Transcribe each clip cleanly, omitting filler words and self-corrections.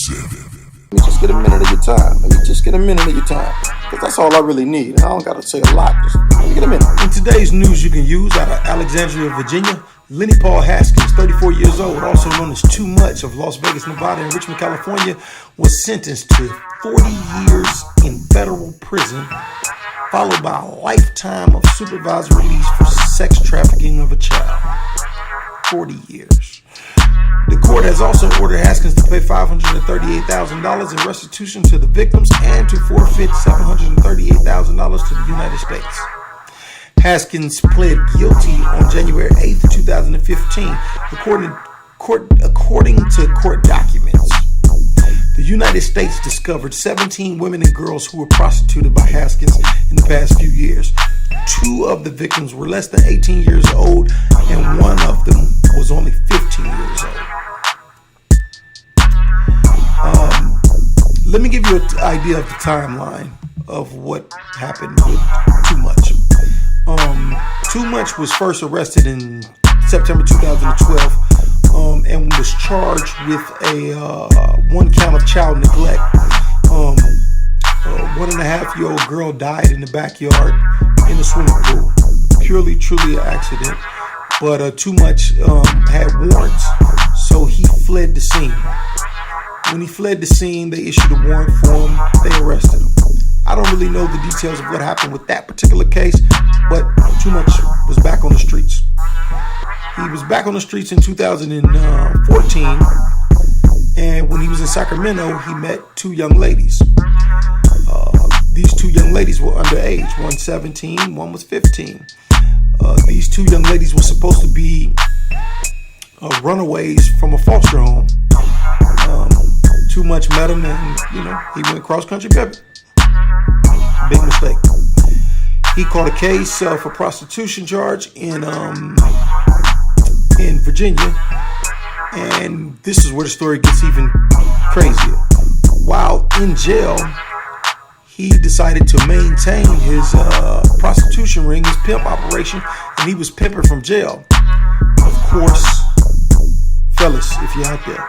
Let me just get a minute of your time. Because that's all I really need. I don't got to say a lot. Just let me get a minute. In today's news you can use out of Alexandria, Virginia, Lenny Haskins, 34 years old, also known as Too Much, of Las Vegas, Nevada, and Richmond, California, was sentenced to 40 years in federal prison, followed by a lifetime of supervised release for sex trafficking of a child. 40 years. The court has also ordered Haskins to pay $538,000 in restitution to the victims and to forfeit $738,000 to the United States. Haskins pled guilty on January 8, 2015, according to court documents. The United States discovered 17 women and girls who were prostituted by Haskins in the past few years. 2 of the victims were less than 18 years old, and 1 of them was only 15 years old. Let me give you an idea of the timeline of what happened with Too Much. Too Much was first arrested in September 2012 and was charged with a 1 count of child neglect. A 1.5-year-old girl died in the backyard in the swimming pool. Truly an accident. But Too Much had warrants, so he fled the scene. When he fled the scene, they issued a warrant for him. They arrested him. I don't really know the details of what happened with that particular case, but Too Much was back on the streets. He was back on the streets in 2014, and when he was in Sacramento, he met 2 young ladies. These 2 young ladies were underage, one 17, one was 15. These 2 young ladies were supposed to be runaways from a foster home. Too Much met him, and he went cross country pimping. Big mistake. He caught a case for prostitution charge in Virginia, and this is where the story gets even crazier. While in jail, he decided to maintain his prostitution ring, his pimp operation, and he was pimping from jail. Of course, fellas, if you're out there,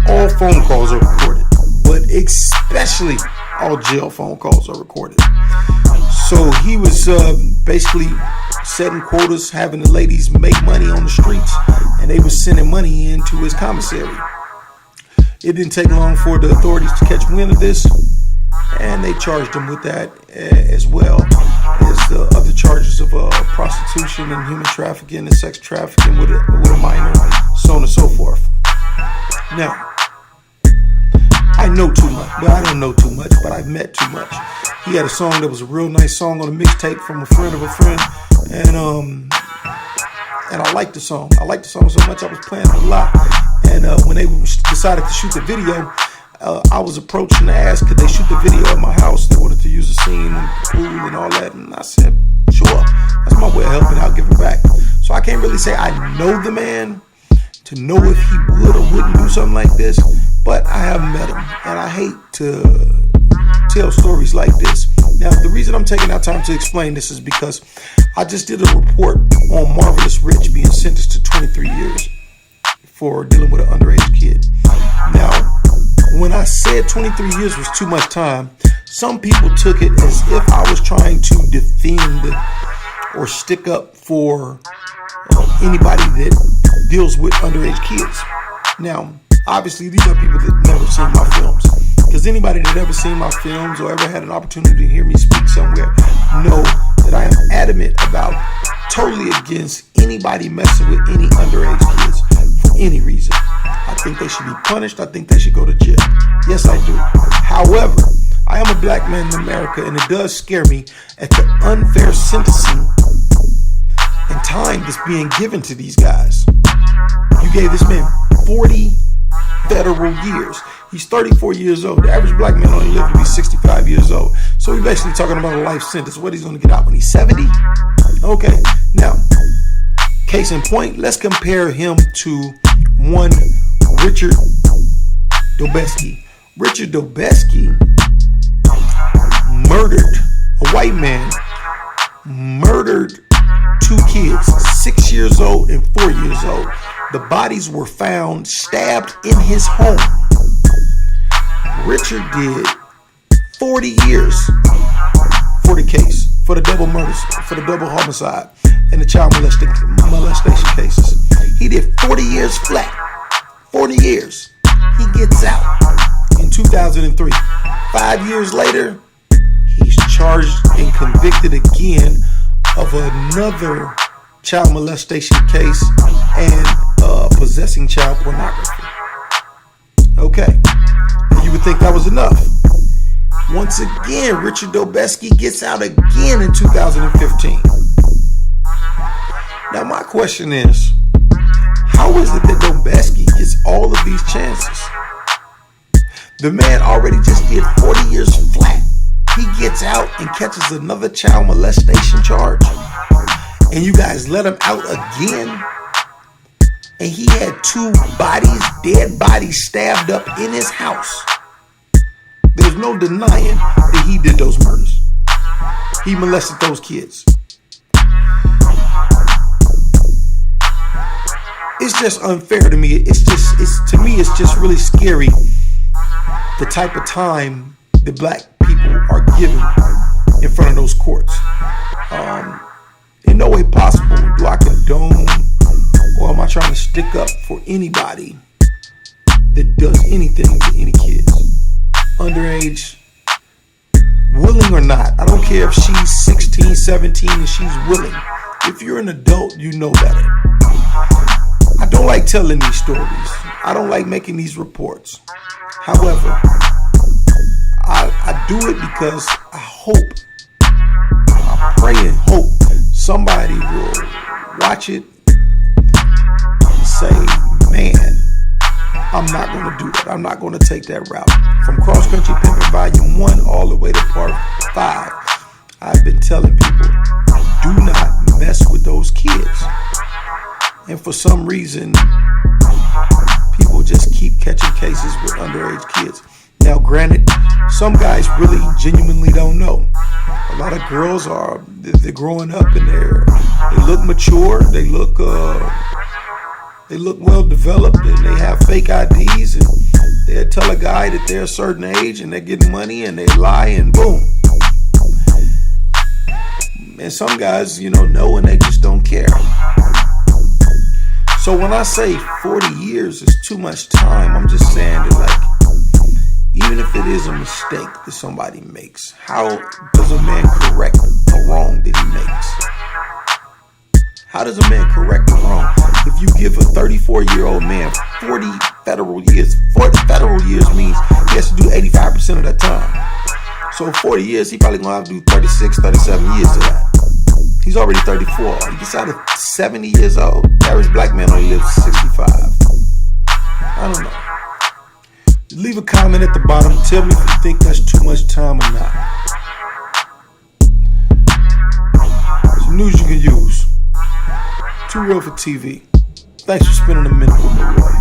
all phone calls are recorded, but especially all jail phone calls are recorded. So he was basically setting quotas, having the ladies make money on the streets, and they was sending money into his commissary. It didn't take long for the authorities to catch wind of this, and they charged him with that as well as the other charges of prostitution and human trafficking and sex trafficking with a minor, so on and so forth. Now, I know Too Much, but I don't know Too Much, but I've met Too Much. He had a song that was a real nice song on a mixtape from a friend of a friend, and I liked the song. I liked the song so much I was playing it a lot. And when they decided to shoot the video, I was approached and asked, could they shoot the video at my house? They wanted to use a scene in the pool and all that, and I said, sure. That's my way of helping out, giving back. So I can't really say I know the man to know if he would or wouldn't do something like this, but I have met him, and I hate to tell stories like this. Now, the reason I'm taking our time to explain this is because I just did a report on Marvelous Rich being sentenced to 23 years for dealing with an underage kid. Now, when I said 23 years was too much time, some people took it as if I was trying to defend or stick up for anybody that deals with underage kids. Now, obviously, these are people that never seen my films. Because anybody that ever seen my films or ever had an opportunity to hear me speak somewhere know that I am adamant about, totally against anybody messing with any underage kids for any reason. I think they should be punished. I think they should go to jail. Yes, I do. However, I am a black man in America, and it does scare me at the unfair sentencing and time that's being given to these guys. You gave this man 40 federal years. He's 34 years old. The average black man only lives to be 65 years old. So we're basically talking about a life sentence. What he's going to get out when he's 70? Okay. Now, case in point, let's compare him to one Richard Dobeski. Richard Dobeski murdered a white man, murdered 2 kids, 6 years old and 4 years old. The bodies were found stabbed in his home. Richard did 40 years for the case, for the double murders, for the double homicide, and the child molestation cases. He did 40 years flat. 40 years. He gets out in 2003. 5 years later, he's charged and convicted again of another child molestation case and possessing child pornography. Okay, and you would think that was enough. Once again, Richard Dobesky gets out again in 2015. Now my question is, how is it that Dobesky gets all of these chances? The man already just did 40 years flat. He gets out and catches another child molestation charge. And you guys let him out again? And he had 2 bodies, dead bodies, stabbed up in his house. There's no denying that he did those murders. He molested those kids. It's just unfair to me. It's just really scary, the type of time that black people are given in front of those courts. In no way possible do I condone, or am I trying to stick up for anybody that does anything to any kids, underage, willing or not. I don't care if she's 16, 17 and she's willing. If you're an adult, you know better. I don't like telling these stories. I don't like making these reports. However, I do it because I pray and hope somebody will watch it and say, man, I'm not going to do that. I'm not going to take that route. From Cross Country Pimpin' Volume 1 all the way to Part 5, I've been telling people, do not mess with those kids. And for some reason, people just keep catching cases with underage kids. Now, granted, some guys really genuinely don't know. A lot of girls they're growing up and they look mature, they look well developed, and they have fake IDs, and they'll tell a guy that they're a certain age and they're getting money, and they lie, and boom. And some guys, know, and they just don't care. So when I say 40 years is too much time, I'm just saying that, even if it is a mistake that somebody makes, how does a man correct a wrong that he makes? How does a man correct a wrong? If you give a 34-year-old man 40 federal years, 40 federal years means he has to do 85% of that time. So 40 years, he probably going to have to do 36, 37 years of that. He's already 34. He gets out at 70 years old. The average black man only lives 65. I don't know. Leave a comment at the bottom. Tell me if you think that's too much time or not. Some news you can use. Too real for TV. Thanks for spending a minute with me, Roy.